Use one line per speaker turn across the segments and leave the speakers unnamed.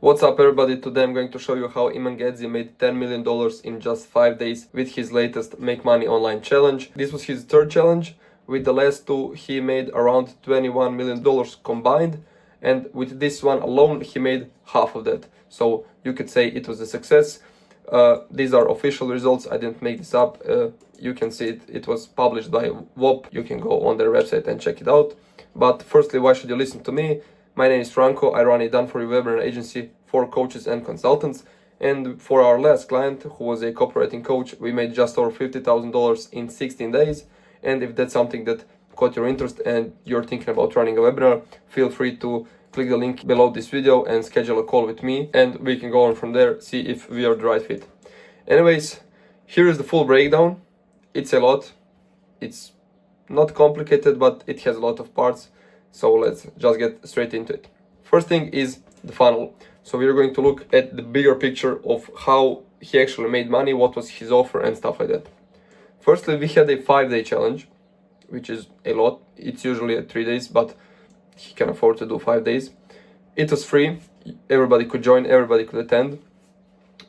What's up everybody, today I'm going to show you how Iman Gadzhi made $10 million in just 5 days with his latest Make Money Online challenge. This was his third challenge. With the last two he made around $21 million combined, and with this one alone he made half of that. So you could say it was a success. These are official results, I didn't make this up. You can see it was published by WOP. You can go on their website and check it out. But firstly, why should you listen to me? My name is Franco. I run a done-for-you webinar agency for coaches and consultants. And for our last client, who was a copywriting coach, we made just over $50,000 in 16 days. And if that's something that caught your interest and you're thinking about running a webinar, feel free to click the link below this video and schedule a call with me, and we can go on from there, see if we are the right fit. Anyways, here is the full breakdown. It's a lot. It's not complicated, but it has a lot of parts. So let's just get straight into it. First thing is the funnel. So we're going to look at the bigger picture of how he actually made money, what was his offer and stuff like that. Firstly, we had a 5-day challenge, which is a lot. It's usually at 3 days, but he can afford to do 5 days. It was free. Everybody could join, everybody could attend.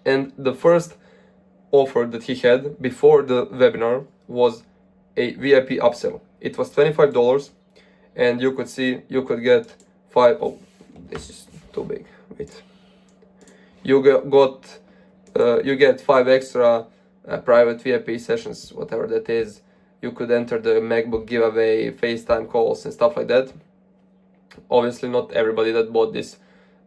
And the first offer that he had before the webinar was a VIP upsell. It was $25. And you could see you could get oh, this is too big. Wait. You get 5 extra private VIP sessions, whatever that is. You could enter the MacBook giveaway, FaceTime calls, and stuff like that. Obviously, not everybody that bought this,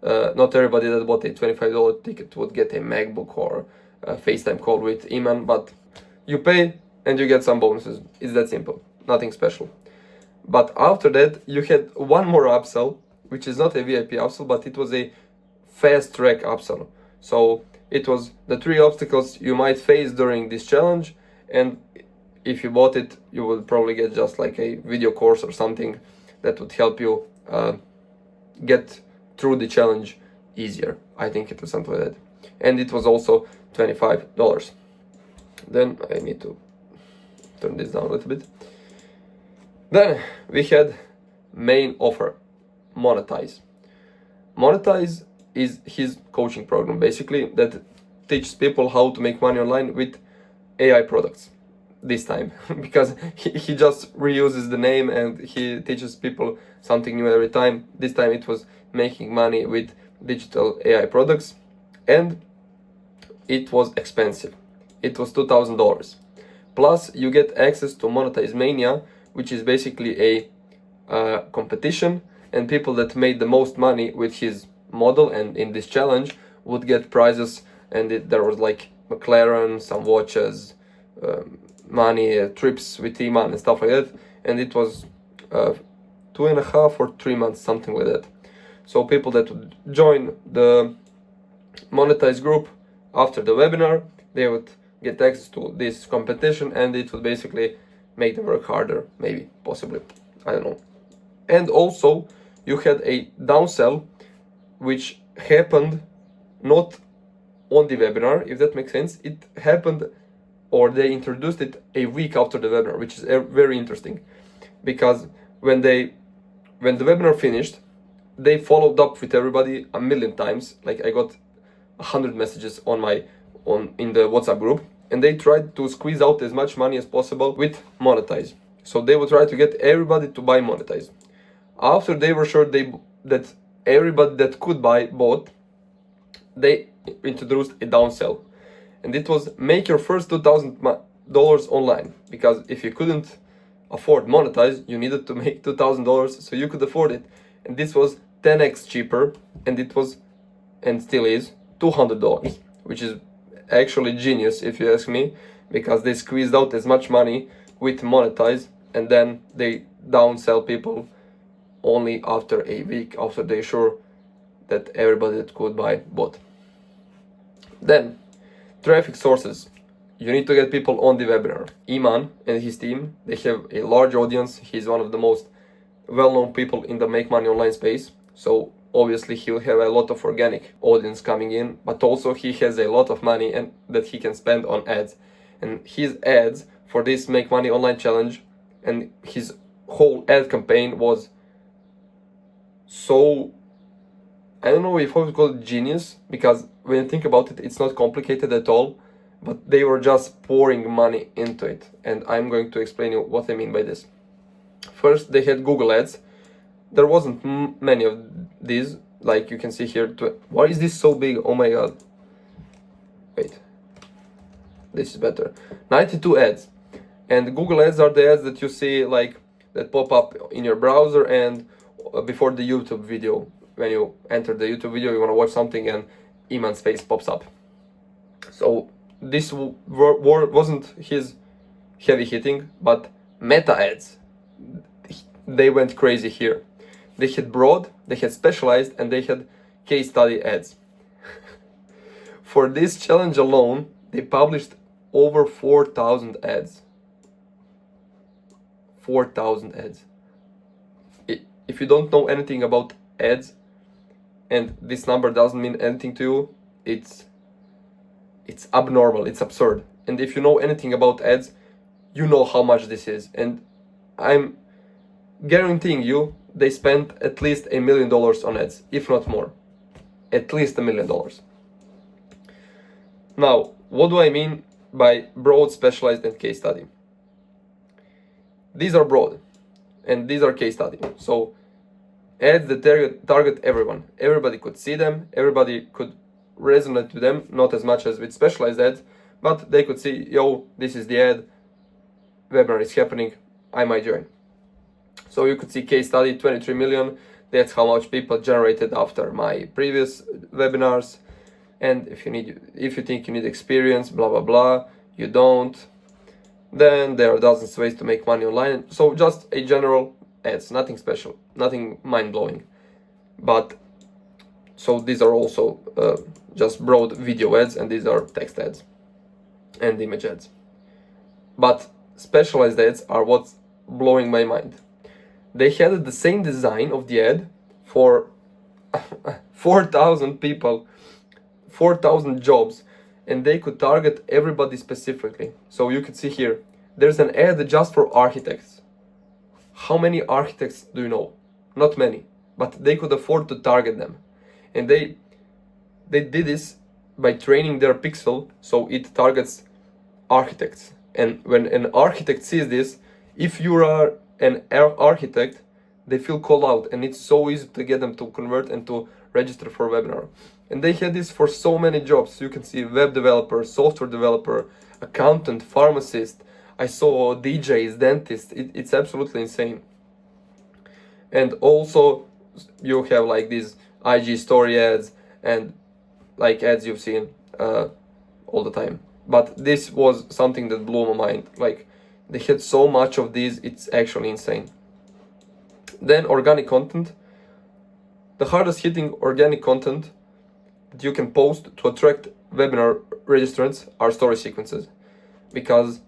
not everybody that bought a $25 ticket would get a MacBook or a FaceTime call with Iman, but you pay and you get some bonuses. It's that simple. Nothing special. But after that, you had one more upsell, which is not a VIP upsell, but it was a fast track upsell. So it was the 3 obstacles you might face during this challenge, and if you bought it, you will probably get just like a video course or something that would help you get through the challenge easier. I think it was something like that. And it was also $25. Then I need to turn this down a little bit. Then we had main offer, Monetize. Monetize is his coaching program, basically, that teaches people how to make money online with AI products. This time, because he just reuses the name and he teaches people something new every time. This time it was making money with digital AI products, and it was expensive. It was $2,000. Plus you get access to Monetize Mania, which is basically a competition, and people that made the most money with his model and in this challenge would get prizes. And there was like McLaren, some watches, money, trips with Iman and stuff like that. And it was 2.5 or 3 months, something like that. So people that would join the Monetize group after the webinar, they would get access to this competition, and it would basically make them work harder, maybe, possibly, I don't know. And also you had a downsell, which happened not on the webinar, if that makes sense. It happened, or they introduced it a week after the webinar, which is very interesting, because when the webinar finished, they followed up with everybody a million times. Like I got 100 messages in the WhatsApp group, and they tried to squeeze out as much money as possible with Monetize. So they would try to get everybody to buy Monetize. After they were sure that everybody that could buy bought, they introduced a downsell. And it was make your first $2,000 online, because if you couldn't afford Monetize, you needed to make $2,000 so you could afford it. And this was 10x cheaper, and it was, and still is, $200, which is actually genius if you ask me, because they squeezed out as much money with Monetize, and then they downsell people only after a week, after they sure that everybody that could buy bought. Then traffic sources. You need to get people on the webinar. Iman and his team, they have a large audience. He's one of the most well-known people in the Make Money Online space. So obviously he'll have a lot of organic audience coming in, but also he has a lot of money and that he can spend on ads. And his ads for this Make Money Online challenge and his whole ad campaign was so I don't know if I would call it genius, because when you think about it, it's not complicated at all, but they were just pouring money into it. And I'm going to explain you what I mean by this. First, they had Google Ads. There wasn't many of these, like you can see here. Why is this so big? Oh my god. Wait. This is better. 92 ads. And Google Ads are the ads that you see, like, that pop up in your browser and before the YouTube video. When you enter the YouTube video, you want to watch something and Iman's face pops up. So this wasn't his heavy hitting, but meta ads, they went crazy here. They had broad, they had specialized, and they had case study ads. For this challenge alone, they published over 4,000 ads. 4,000 ads. If you don't know anything about ads, and this number doesn't mean anything to you, it's abnormal, it's absurd. And if you know anything about ads, you know how much this is. And I'm guaranteeing you, they spent at least $1 million on ads, if not more. At least $1 million. Now, what do I mean by broad, specialized, and case study? These are broad, and these are case study. So ads that target everyone. Everybody could see them, everybody could resonate to them, not as much as with specialized ads, but they could see, yo, this is the ad, webinar is happening, I might join. So you could see case study, 23 million, that's how much people generated after my previous webinars. And if you think you need experience, blah blah blah, you don't, then there are dozens of ways to make money online. So just a general ads, nothing special, nothing mind-blowing. But so these are also just broad video ads, and these are text ads and image ads. But specialized ads are what's blowing my mind. They had the same design of the ad for 4,000 people, 4,000 jobs, and they could target everybody specifically. So you can see here, there's an ad just for architects. How many architects do you know? Not many, but they could afford to target them. And they did this by training their pixel so it targets architects. And when an architect sees this, if you are an architect, they feel called out, and it's so easy to get them to convert and to register for a webinar. And they had this for so many jobs. You can see web developer, software developer, accountant, pharmacist. I saw DJs, dentists. It's absolutely insane. And also you have like these IG story ads and like ads you've seen all the time. But this was something that blew my mind. Like, they had so much of these, it's actually insane. Then organic content. The hardest hitting organic content that you can post to attract webinar registrants are story sequences. Because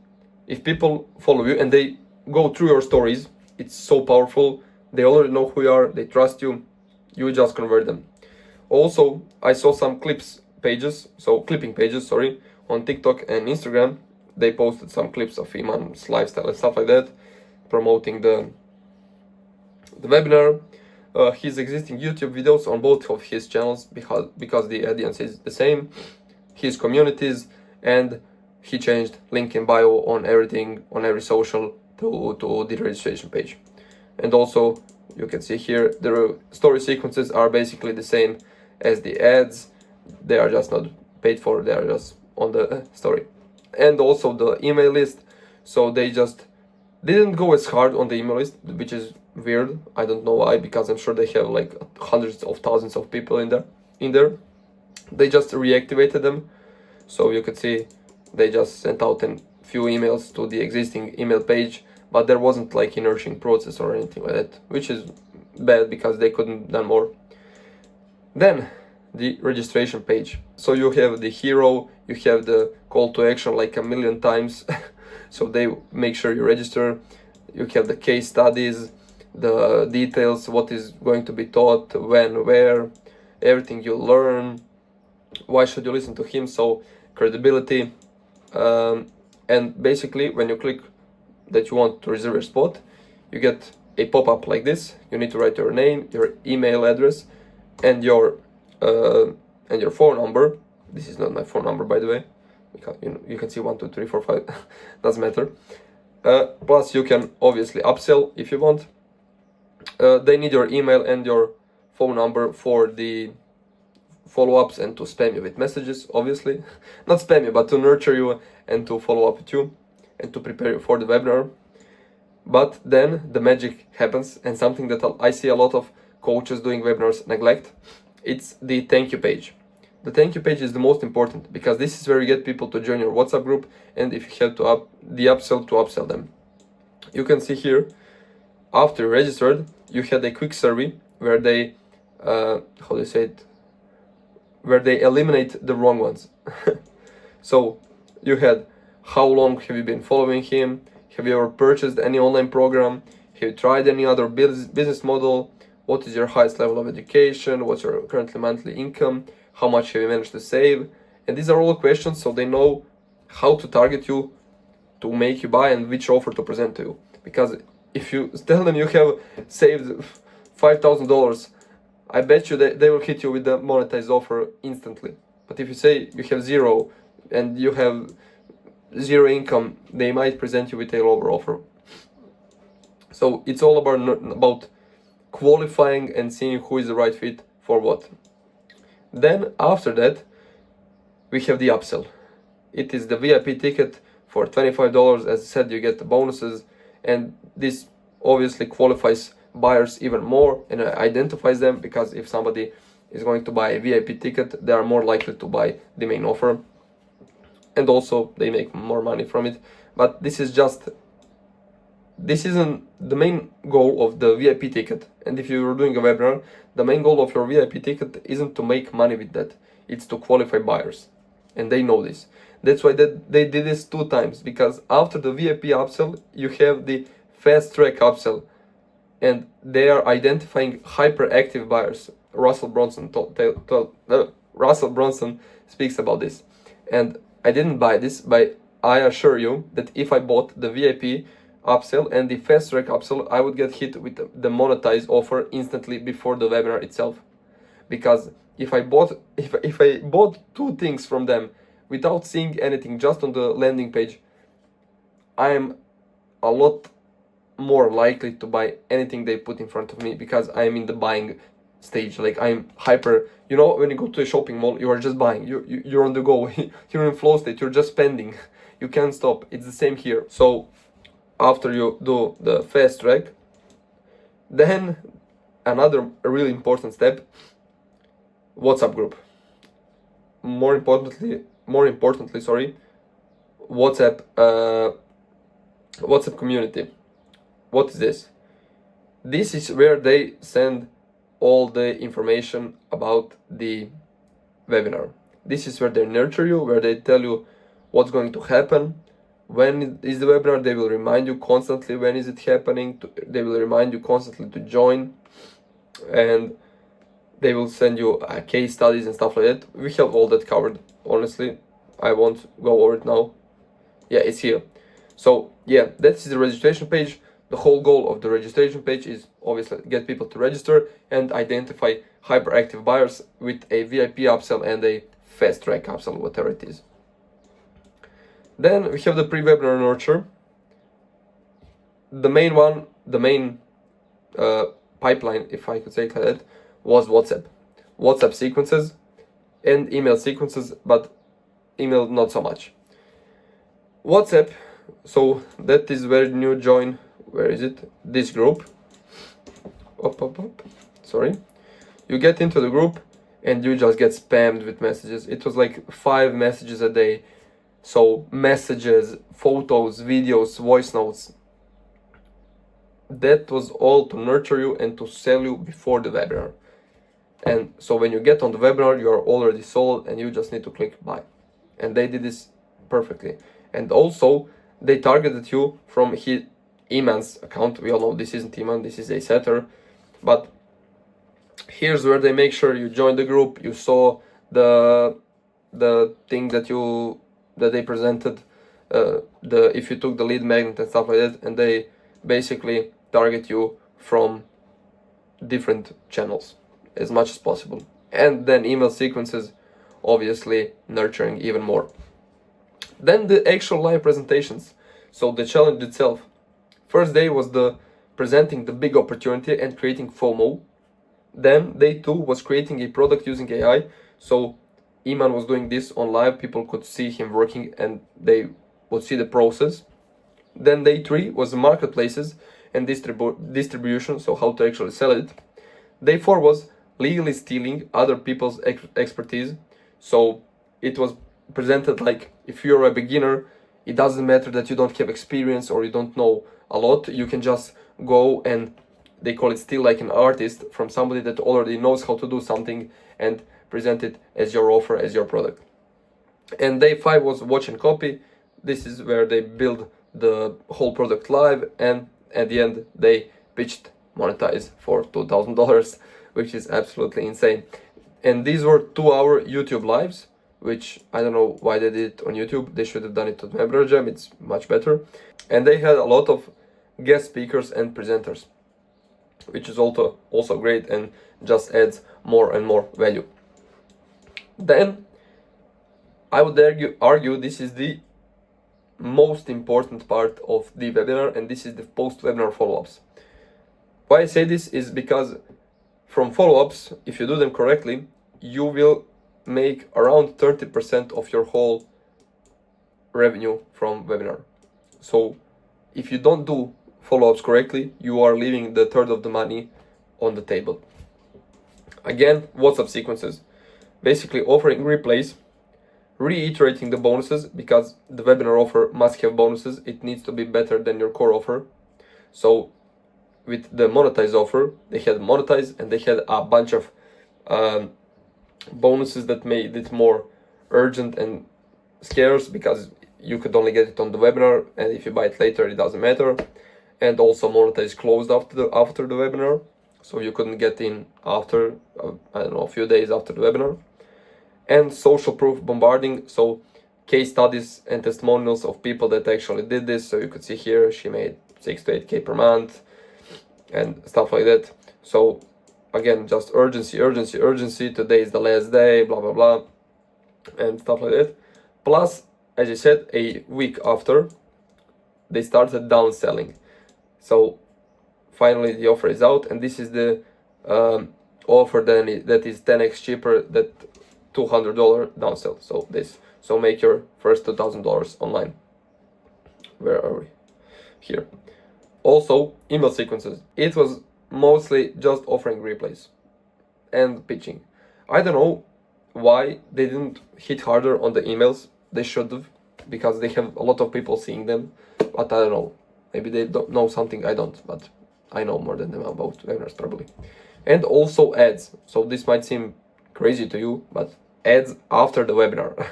if people follow you and they go through your stories, it's so powerful. They already know who you are, they trust you, you just convert them. Also, I saw some clipping pages, on TikTok and Instagram. They posted some clips of Iman's lifestyle and stuff like that, promoting the webinar. His existing YouTube videos on both of his channels, because the audience is the same, his communities, and he changed link in bio on everything, on every social, to the registration page. And also, you can see here, the story sequences are basically the same as the ads. They are just not paid for, they are just on the story. And also the email list. So they just didn't go as hard on the email list, which is weird. I don't know why, because I'm sure they have like hundreds of thousands of people in there. They just reactivated them. So you could see they just sent out a few emails to the existing email page, but there wasn't like a nurturing process or anything like that, which is bad because they couldn't done more. Then the registration page. So you have the hero, you have the call to action like a million times. So they make sure you register. You have the case studies, the details, what is going to be taught, when, where, everything you learn, why should you listen to him, so credibility. And basically when you click that you want to reserve your spot, you get a pop-up like this. You need to write your name, your email address, and your and your phone number. This is not my phone number, by the way. You can see 1, 2, 3, 4, 5. Doesn't matter. Plus, you can obviously upsell if you want. They need your email and your phone number for the follow-ups and to spam you with messages, obviously. Not spam you, but to nurture you and to follow up with you and to prepare you for the webinar. But then the magic happens, and something that I see a lot of coaches doing webinars neglect. It's the thank you page. The thank you page is the most important, because this is where you get people to join your WhatsApp group, and if you have to upsell them. You can see here, after you registered, you had a quick survey where they where they eliminate the wrong ones. So you had, how long have you been following him? Have you ever purchased any online program? Have you tried any other business model? What is your highest level of education? What's your currently monthly income? How much have you managed to save? And these are all questions, so they know how to target you to make you buy and which offer to present to you. Because if you tell them you have saved $5,000, I bet you that they will hit you with the monetized offer instantly. But if you say you have zero and you have zero income, they might present you with a lower offer. So it's all about qualifying and seeing who is the right fit for what. Then after that, we have the upsell. It is the VIP ticket for $25. As I said, you get the bonuses, and this obviously qualifies buyers even more and identifies them, because if somebody is going to buy a VIP ticket, they are more likely to buy the main offer, and also they make more money from it. But this isn't the main goal of the VIP ticket. And if you're doing a webinar, the main goal of your VIP ticket isn't to make money with that, it's to qualify buyers, and they know this. That's why they did this 2 times, because after the VIP upsell, you have the fast track upsell, and they are identifying hyperactive buyers. Russell Brunson speaks about this, and I didn't buy this, but I assure you that if I bought the VIP upsell and the fast track upsell, I would get hit with the monetized offer instantly before the webinar itself. Because if I bought 2 things from them without seeing anything, just on the landing page, I am a lot more likely to buy anything they put in front of me, because I am in the buying stage. Like, I'm hyper, when you go to a shopping mall, you are just buying, you're on the go. You're in flow state, you're just spending, you can't stop. It's the same here. So after you do the fast track, then another really important step, WhatsApp group. More importantly, WhatsApp community. What is this? This is where they send all the information about the webinar. This is where they nurture you, where they tell you what's going to happen, when is the webinar. They will remind you constantly when is it happening. They will remind you constantly to join, and they will send you case studies and stuff like that. We have all that covered. Honestly, I won't go over it now. Yeah, it's here. So yeah, that's the registration page. The whole goal of the registration page is obviously get people to register and identify hyperactive buyers with a VIP upsell and a fast track upsell, whatever it is. Then we have the pre-webinar nurture. The main pipeline, if I could say it like that, was WhatsApp sequences and email sequences, but email not so much. WhatsApp, so that is where you join. Where is it? This group. Sorry. You get into the group and you just get spammed with messages. It was like 5 messages a day. So messages, photos, videos, voice notes. That was all to nurture you and to sell you before the webinar. And so when you get on the webinar, you are already sold and you just need to click buy. And they did this perfectly. And also, they targeted you from Iman's account. We all know this isn't Iman, this is a setter. But here's where they make sure you join the group, you saw the thing that they presented, if you took the lead magnet and stuff like that, and they basically target you from different channels as much as possible. and then email sequences, obviously nurturing even more. Then the actual live presentations, so the challenge itself. First day was the presenting the big opportunity and creating FOMO. Then day 2 was creating a product using AI. So Iman was doing this on live, people could see him working and they would see the process. Then day 3 was the marketplaces and distribution, so how to actually sell it. Day 4 was legally stealing other people's expertise. So it was presented like, if you're a beginner, it doesn't matter that you don't have experience or you don't know a lot, you can just go and, they call it steal like an artist from somebody that already knows how to do something and present it as your offer, as your product. And day 5 was watch and copy. This is where they build the whole product live, and at the end they pitched monetize for $2,000, which is absolutely insane. And these were 2-hour YouTube lives, which I don't know why they did it on YouTube. They should have done it on WebRajam, it's much better. And they had a lot of guest speakers and presenters, which is also great and just adds more and more value. Then I would argue this is the most important part of the webinar, and this is the post-webinar follow-ups. Why I say this is because from follow-ups, if you do them correctly, you will make around 30% of your whole revenue from webinar. So if you don't do follow-ups correctly, you are leaving the third of the money on the table. Again, WhatsApp sequences, basically offering replays, reiterating the bonuses, because the webinar offer must have bonuses. It needs to be better than your core offer. So with the monetize offer, they had monetize and they had a bunch of bonuses that made it more urgent and scarce, because you could only get it on the webinar, and if you buy it later, it doesn't matter. And also monetize closed after the webinar, so you couldn't get in after I don't know, a few days after the webinar. And social proof bombarding, so case studies and testimonials of people that actually did this. So you could see here she made 6 to 8K per month and stuff like that. So again, just urgency. Today is the last day, blah blah blah, and stuff like that. Plus, as I said, a week after, they started downselling. So finally the offer is out, and this is the offer that is 10x cheaper that $200 downsell. So make your first $2,000 online. Where are we? Here. Also, email sequences. It was mostly just offering replays and pitching. I don't know why they didn't hit harder on the emails. They should have, because they have a lot of people seeing them, but I don't know. Maybe they don't know something I don't, but I know more than them about webinars probably. And also ads. So this might seem crazy to you, but ads after the webinar.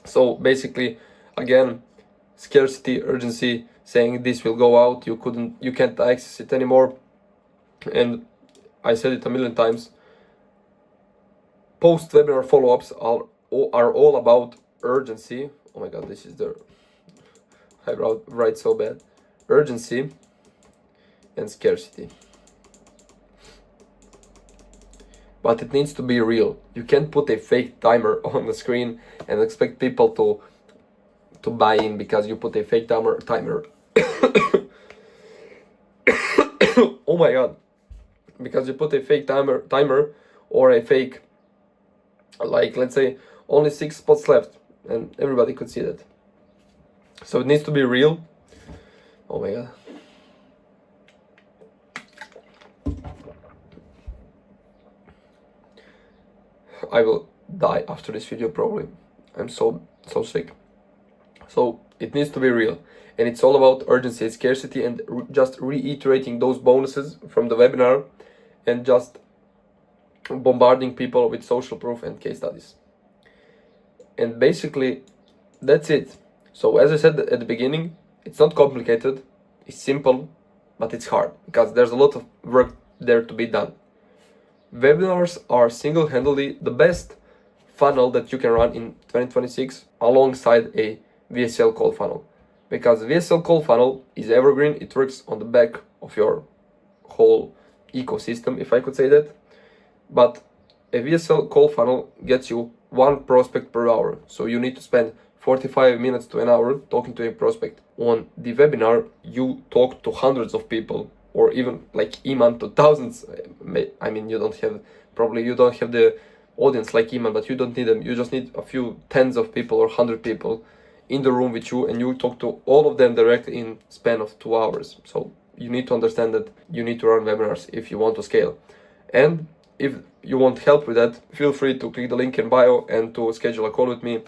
So basically, again, scarcity, urgency, saying this will go out, you can't access it anymore. And I said it a million times, post-webinar follow-ups are all about urgency. Oh my god, this is I write so bad. Urgency and scarcity. But it needs to be real. You can't put a fake timer on the screen and expect people to buy in because you put a fake timer. Oh my god. Because you put a fake timer or a fake, like, let's say only 6 spots left, and everybody could see that. So it needs to be real. Oh my god. I will die after this video probably. I'm so sick. So it needs to be real, and it's all about urgency and scarcity, and just reiterating those bonuses from the webinar, and just bombarding people with social proof and case studies. And basically that's it. So as I said at the beginning, it's not complicated, it's simple, but it's hard because there's a lot of work there to be done. Webinars are single-handedly the best funnel that you can run in 2026 alongside a VSL call funnel, because VSL call funnel is evergreen. It works on the back of your whole ecosystem, if I could say that. But A VSL call funnel gets you one prospect per hour, so you need to spend 45 minutes to an hour talking to a prospect. On the webinar, you talk to hundreds of people, or even like Iman to thousands. I mean, you don't have the audience like Iman, but you don't need them. You just need a few tens of people or 100 people in the room with you, and you talk to all of them directly in span of 2 hours. So you need to understand that you need to run webinars if you want to scale. And if you want help with that, feel free to click the link in bio and to schedule a call with me.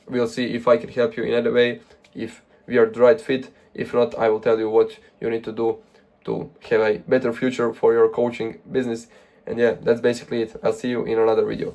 We'll see if I can help you in any way, if we are the right fit. If not, I will tell you what you need to do to have a better future for your coaching business. And yeah, that's basically it. I'll see you in another video.